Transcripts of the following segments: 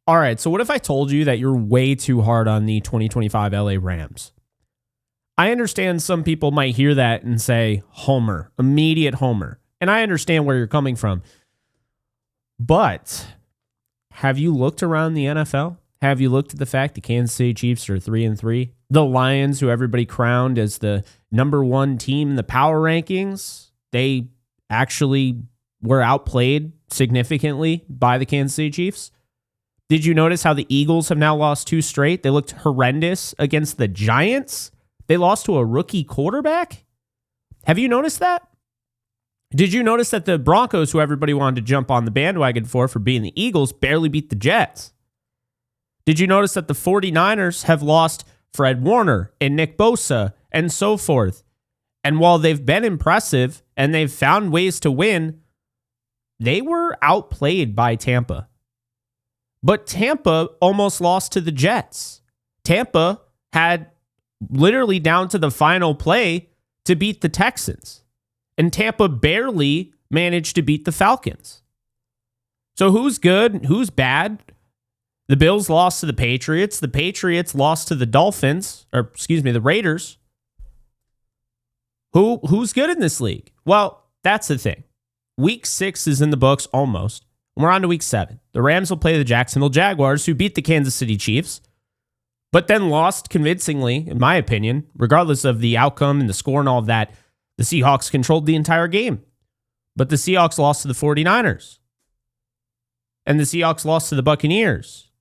All right, so what if I told you that you're way too hard on the 2025 LA Rams? I understand some people might hear that and say, homer, immediate homer. And I understand where you're coming from. But have you looked around the NFL? Have you looked at the fact the Kansas City Chiefs are 3-3? The Lions, who everybody crowned as the number one team in the power rankings, they actually were outplayed significantly by the Kansas City Chiefs. Did you notice how the Eagles have now lost 2 straight? They looked horrendous against the Giants. They lost to a rookie quarterback. Have you noticed that? Did you notice that the Broncos, who everybody wanted to jump on the bandwagon for being the Eagles, barely beat the Jets? Did you notice that the 49ers have lost Fred Warner and Nick Bosa and so forth? And while they've been impressive and they've found ways to win, they were outplayed by Tampa. But Tampa almost lost to the Jets. Tampa had literally down to the final play to beat the Texans. And Tampa barely managed to beat the Falcons. So who's good? Who's bad? The Bills lost to the Patriots. The Patriots lost to the the Raiders. Who's good in this league? Well, that's the thing. Week 6 is in the books almost. We're on to week 7. The Rams will play the Jacksonville Jaguars, who beat the Kansas City Chiefs, but then lost convincingly, in my opinion, regardless of the outcome and the score and all of that. The Seahawks controlled the entire game, but the Seahawks lost to the 49ers, and the Seahawks lost to the Buccaneers,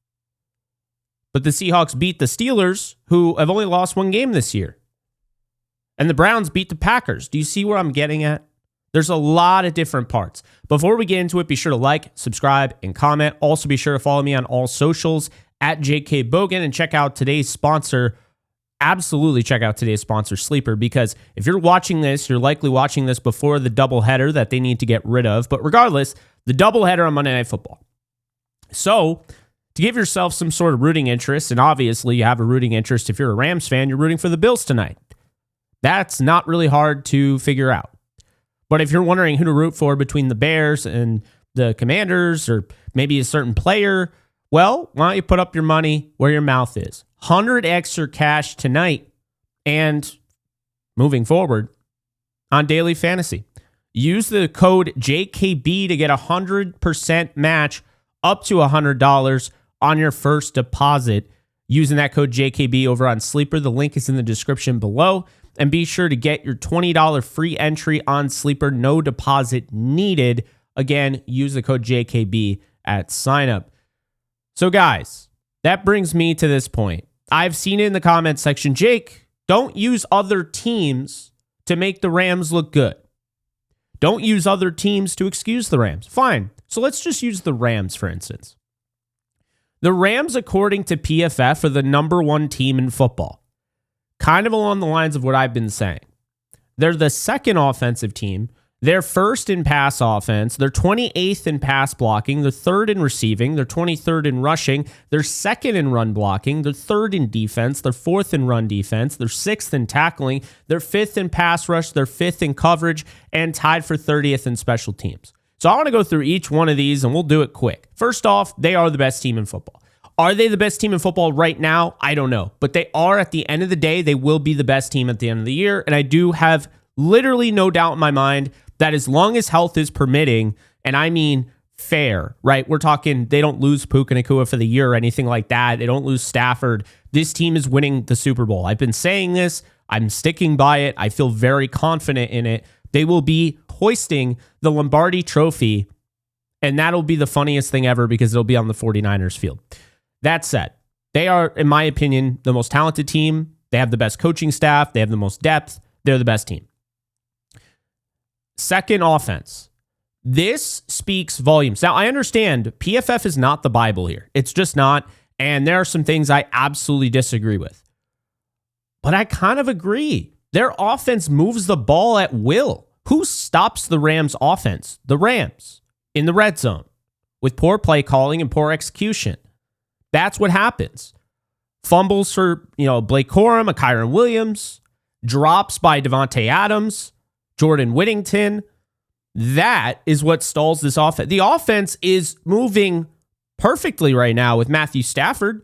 but the Seahawks beat the Steelers, who have only lost 1 game this year, and the Browns beat the Packers. Do you see where I'm getting at? There's a lot of different parts. Before we get into it, be sure to like, subscribe, and comment. Also, be sure to follow me on all socials at JK Bogan and check out today's sponsor. Absolutely check out today's sponsor, Sleeper, because if you're watching this, you're likely watching this before the doubleheader that they need to get rid of. But regardless, the doubleheader on Monday Night Football. So, to give yourself some sort of rooting interest, and obviously you have a rooting interest if you're a Rams fan, you're rooting for the Bills tonight. That's not really hard to figure out. But if you're wondering who to root for between the Bears and the Commanders, or maybe a certain player, well, why don't you put up your money where your mouth is? 100 extra cash tonight and moving forward on Daily Fantasy. Use the code JKB to get a 100% match up to $100 on your first deposit using that code JKB over on Sleeper. The link is in the description below. And be sure to get your $20 free entry on Sleeper. No deposit needed. Again, use the code JKB at signup. So guys, that brings me to this point. I've seen it in the comments section. Jake, don't use other teams to make the Rams look good. Don't use other teams to excuse the Rams. Fine. So let's just use the Rams, for instance. The Rams, according to PFF, are the number 1 team in football. Kind of along the lines of what I've been saying. They're the second offensive team. They're first in pass offense. They're 28th in pass blocking. They're third in receiving. They're 23rd in rushing. They're second in run blocking. They're third in defense. They're fourth in run defense. They're sixth in tackling. They're fifth in pass rush. They're fifth in coverage and tied for 30th in special teams. So I want to go through each one of these and we'll do it quick. First off, they are the best team in football. Are they the best team in football right now? I don't know. But they are, at the end of the day, they will be the best team at the end of the year. And I do have literally no doubt in my mind that as long as health is permitting, and I mean fair, right? We're talking they don't lose Puka Nacua for the year or anything like that. They don't lose Stafford. This team is winning the Super Bowl. I've been saying this. I'm sticking by it. I feel very confident in it. They will be hoisting the Lombardi Trophy, and that'll be the funniest thing ever because it'll be on the 49ers field. That said, they are, in my opinion, the most talented team. They have the best coaching staff. They have the most depth. They're the best team. Second, offense. This speaks volumes. Now, I understand PFF is not the Bible here. It's just not. And there are some things I absolutely disagree with. But I kind of agree. Their offense moves the ball at will. Who stops the Rams' offense? The Rams in the red zone with poor play calling and poor execution. That's what happens. Fumbles for, Blake Corum, a Kyron Williams, drops by Devontae Adams, Jordan Whittington. That is what stalls this offense. The offense is moving perfectly right now with Matthew Stafford,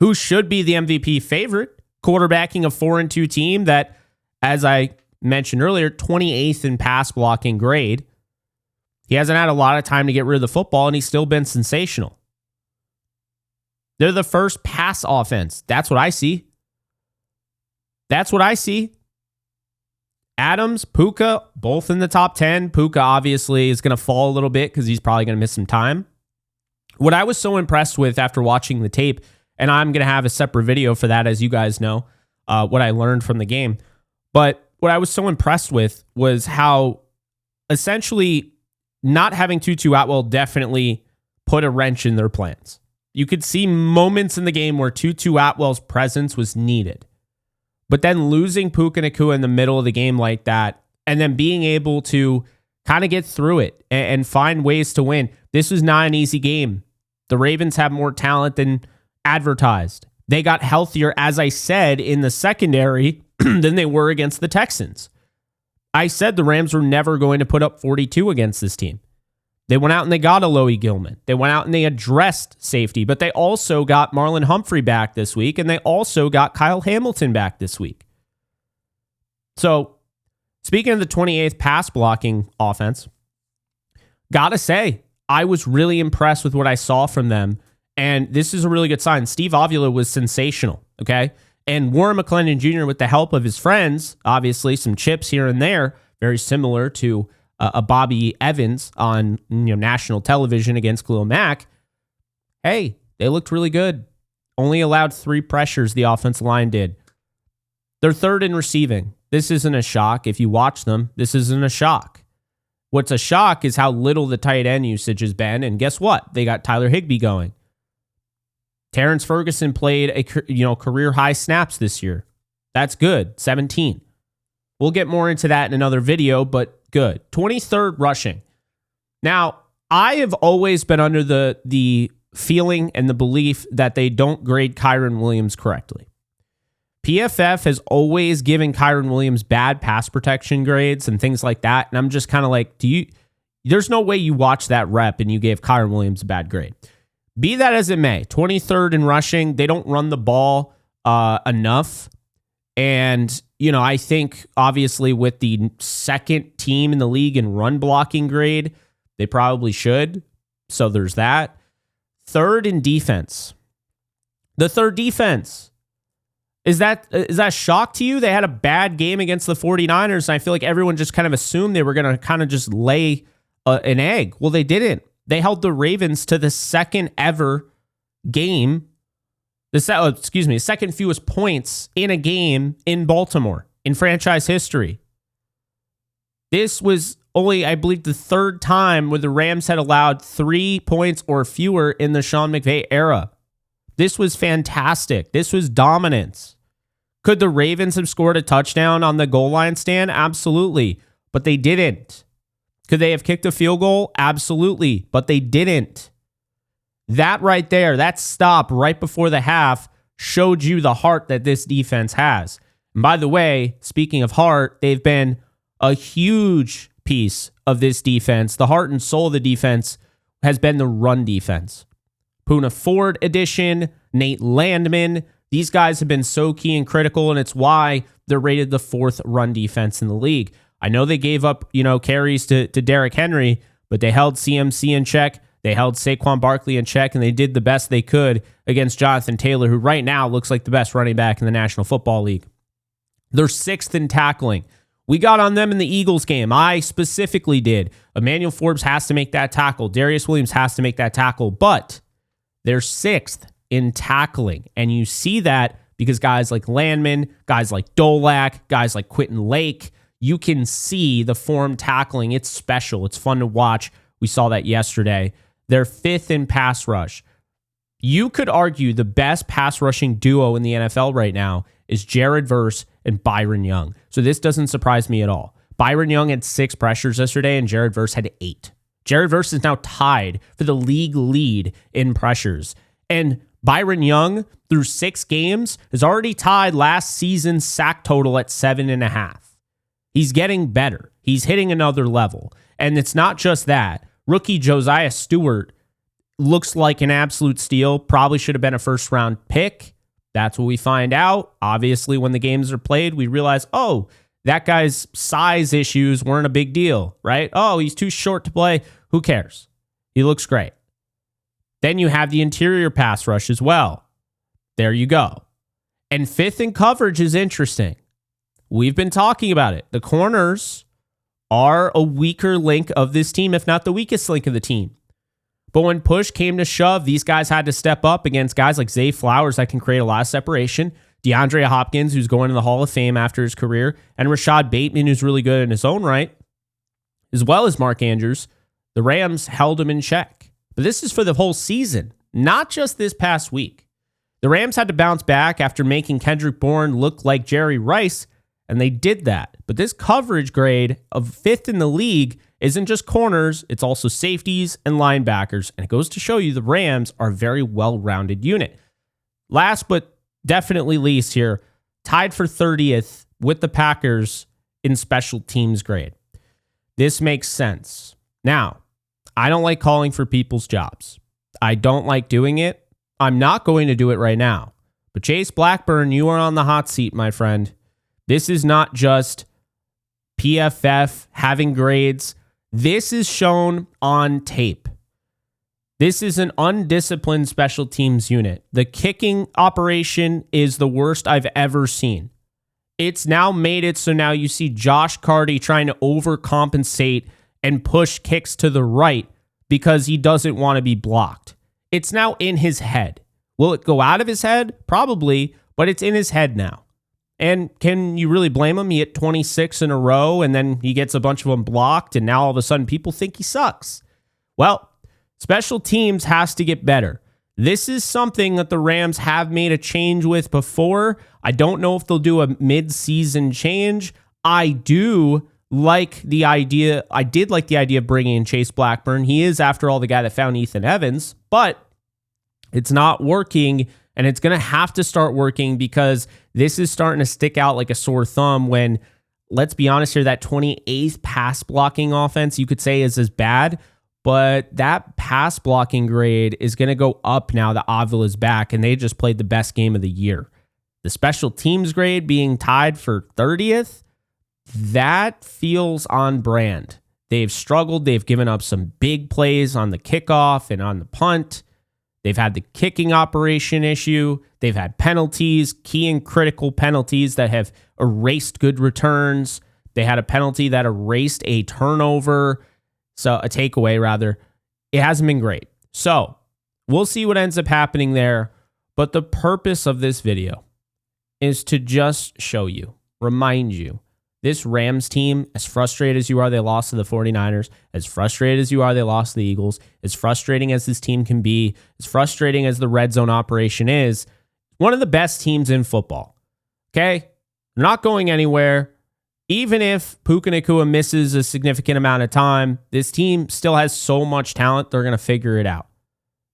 who should be the MVP favorite, quarterbacking a 4-2 team that, as I mentioned earlier, 28th in pass blocking grade. He hasn't had a lot of time to get rid of the football, and he's still been sensational. They're the first pass offense. That's what I see. That's what I see. Adams, Puka, both in the top 10. Puka obviously is going to fall a little bit because he's probably going to miss some time. What I was so impressed with after watching the tape, and I'm going to have a separate video for that, as you guys know, what I learned from the game. But what I was so impressed with was how essentially not having Tutu Atwell definitely put a wrench in their plans. You could see moments in the game where Tutu Atwell's presence was needed. But then losing Puka Nacua in the middle of the game like that, and then being able to kind of get through it and find ways to win. This was not an easy game. The Ravens have more talent than advertised. They got healthier, as I said, in the secondary than they were against the Texans. I said the Rams were never going to put up 42 against this team. They went out and they got Alohi Gilman. They went out and they addressed safety, but they also got Marlon Humphrey back this week, and they also got Kyle Hamilton back this week. So, speaking of the 28th pass blocking offense, gotta say, I was really impressed with what I saw from them, and this is a really good sign. Steve Avila was sensational, okay? And Warren McClendon Jr., with the help of his friends, obviously some chips here and there, very similar to a Bobby Evans on national television against Khalil Mack. Hey, they looked really good. Only allowed 3 pressures, the offensive line did. They're third in receiving. This isn't a shock. If you watch them, this isn't a shock. What's a shock is how little the tight end usage has been, and guess what? They got Tyler Higbee going. Terrence Ferguson played a career high snaps this year. That's good, 17. We'll get more into that in another video, but good. 23rd rushing. Now, I have always been under the feeling and the belief that they don't grade Kyren Williams correctly. PFF has always given Kyren Williams bad pass protection grades and things like that, and I'm just kind of like, there's no way you watch that rep and you gave Kyren Williams a bad grade. Be that as it may, 23rd in rushing, they don't run the ball enough. And, I think obviously with the second team in the league in run blocking grade, they probably should. So there's that. Third in defense. The third defense. Is that a shock to you? They had a bad game against the 49ers, and I feel like everyone just kind of assumed they were going to kind of just lay an egg. Well, they didn't. They held the Ravens to the second ever game. Second fewest points in a game in Baltimore in franchise history. This was only, I believe, the third time where the Rams had allowed 3 points or fewer in the Sean McVay era. This was fantastic. This was dominance. Could the Ravens have scored a touchdown on the goal line stand? Absolutely, but they didn't. Could they have kicked a field goal? Absolutely, but they didn't. That right there, that stop right before the half showed you the heart that this defense has. And by the way, speaking of heart, they've been a huge piece of this defense. The heart and soul of the defense has been the run defense. Poona Ford edition, Nate Landman. These guys have been so key and critical, and it's why they're rated the 4th run defense in the league. I know they gave up, carries to Derrick Henry, but they held CMC in check. They held Saquon Barkley in check, and they did the best they could against Jonathan Taylor, who right now looks like the best running back in the National Football League. They're 6th in tackling. We got on them in the Eagles game. I specifically did. Emmanuel Forbes has to make that tackle. Darius Williams has to make that tackle, but they're 6th in tackling. And you see that because guys like Landman, guys like Dolak, guys like Quentin Lake, you can see the form tackling. It's special. It's fun to watch. We saw that yesterday. They're 5th in pass rush. You could argue the best pass rushing duo in the NFL right now is Jared Verse and Byron Young. So this doesn't surprise me at all. Byron Young had 6 pressures yesterday, and Jared Verse had 8. Jared Verse is now tied for the league lead in pressures. And Byron Young, through 6 games, has already tied last season's sack total at 7.5. He's getting better. He's hitting another level. And it's not just that. Rookie Josiah Stewart looks like an absolute steal. Probably should have been a first round pick. That's what we find out. Obviously, when the games are played, we realize, oh, that guy's size issues weren't a big deal, right? Oh, he's too short to play. Who cares? He looks great. Then you have the interior pass rush as well. There you go. And fifth in coverage is interesting. We've been talking about it. The corners are a weaker link of this team, if not the weakest link of the team. But when push came to shove, these guys had to step up against guys like Zay Flowers that can create a lot of separation, DeAndre Hopkins, who's going to the Hall of Fame after his career, and Rashad Bateman, who's really good in his own right, as well as Mark Andrews. The Rams held him in check. But this is for the whole season, not just this past week. The Rams had to bounce back after making Kendrick Bourne look like Jerry Rice, and they did that. But this coverage grade of fifth in the league isn't just corners, it's also safeties and linebackers. And it goes to show you the Rams are a very well-rounded unit. Last but definitely least here, tied for 30th with the Packers in special teams grade. This makes sense. Now, I don't like calling for people's jobs. I don't like doing it. I'm not going to do it right now. But Chase Blackburn, you are on the hot seat, my friend. This is not just PFF having grades. This is shown on tape. This is an undisciplined special teams unit. The kicking operation is the worst I've ever seen. It's now made it so now you see Josh Carty trying to overcompensate and push kicks to the right because he doesn't want to be blocked. It's now in his head. Will it go out of his head? Probably, but it's in his head now. And can you really blame him? He hit 26 in a row and then he gets a bunch of them blocked and now all of a sudden people think he sucks. Well, special teams has to get better. This is something that the Rams have made a change with before. I don't know if they'll do a mid-season change. I do like the idea. I did like the idea of bringing in Chase Blackburn. He is, after all, the guy that found Ethan Evans, but it's not working. And it's going to have to start working because this is starting to stick out like a sore thumb when, let's be honest here, that 28th pass blocking offense you could say is as bad, but that pass blocking grade is going to go up now that Avila is back and they just played the best game of the year. The special teams grade being tied for 30th, that feels on brand. They've struggled. They've given up some big plays on the kickoff and on the punt. They've had the kicking operation issue. They've had penalties, key and critical penalties that have erased good returns. They had a penalty that erased a turnover, so a takeaway rather. It hasn't been great. So we'll see what ends up happening there. But the purpose of this video is to just show you, remind you, this Rams team, as frustrated as you are, they lost to the 49ers. As frustrated as you are, they lost to the Eagles. As frustrating as this team can be, as frustrating as the red zone operation is, one of the best teams in football. Okay? They're not going anywhere. Even if Puka Nacua misses a significant amount of time, this team still has so much talent, they're going to figure it out.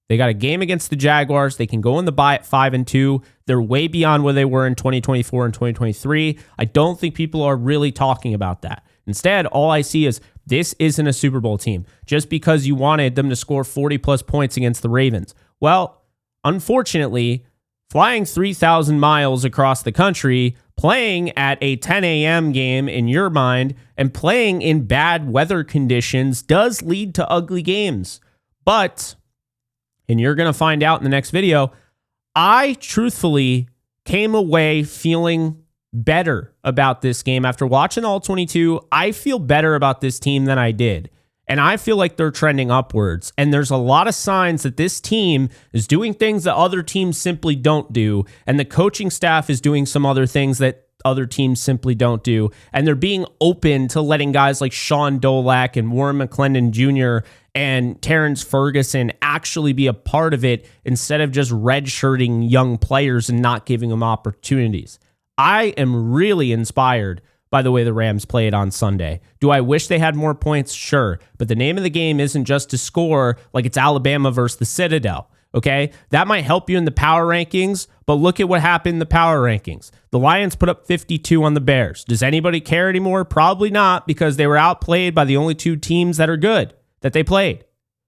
They got a game against the Jaguars. They can go in the bye at 5-2. They're way beyond where they were in 2024 and 2023. I don't think people are really talking about that. Instead, all I see is this isn't a Super Bowl team just because you wanted them to score 40-plus points against the Ravens. Well, unfortunately, flying 3,000 miles across the country, playing at a 10 a.m. game in your mind, and playing in bad weather conditions does lead to ugly games. But, and you're going to find out in the next video, I truthfully came away feeling better about this game. After watching all 22, I feel better about this team than I did. And I feel like they're trending upwards. And there's a lot of signs that this team is doing things that other teams simply don't do. And the coaching staff is doing some other things that other teams simply don't do. And they're being open to letting guys like Sean Dolak and Warren McClendon Jr. and Terrence Ferguson actually be a part of it instead of just redshirting young players and not giving them opportunities. I am really inspired by the way the Rams played on Sunday. Do I wish they had more points? Sure. But the name of the game isn't just to score like it's Alabama versus the Citadel. Okay? That might help you in the power rankings, but look at what happened in the power rankings. The Lions put up 52 on the Bears. Does anybody care anymore? Probably not, because they were outplayed by the only two teams that are good that they played.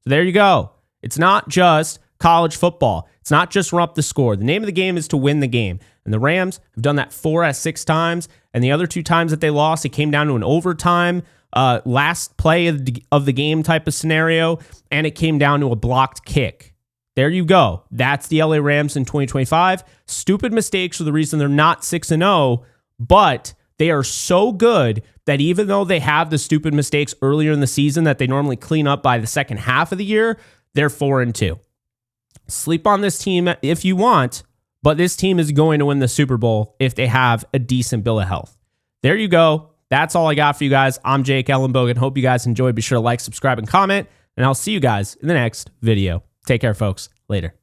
So there you go. It's not just college football. It's not just run up the score. The name of the game is to win the game. And the Rams have done that 4 out of 6 times. And the other 2 times that they lost, it came down to an overtime, last play of the game type of scenario, and it came down to a blocked kick. There you go. That's the LA Rams in 2025. Stupid mistakes are the reason they're not 6-0, but they are so good that even though they have the stupid mistakes earlier in the season that they normally clean up by the second half of the year, they're 4-2. Sleep on this team if you want, but this team is going to win the Super Bowl if they have a decent bill of health. There you go. That's all I got for you guys. I'm Jake Ellenbogen. Hope you guys enjoyed. Be sure to like, subscribe, and comment, and I'll see you guys in the next video. Take care, folks. Later.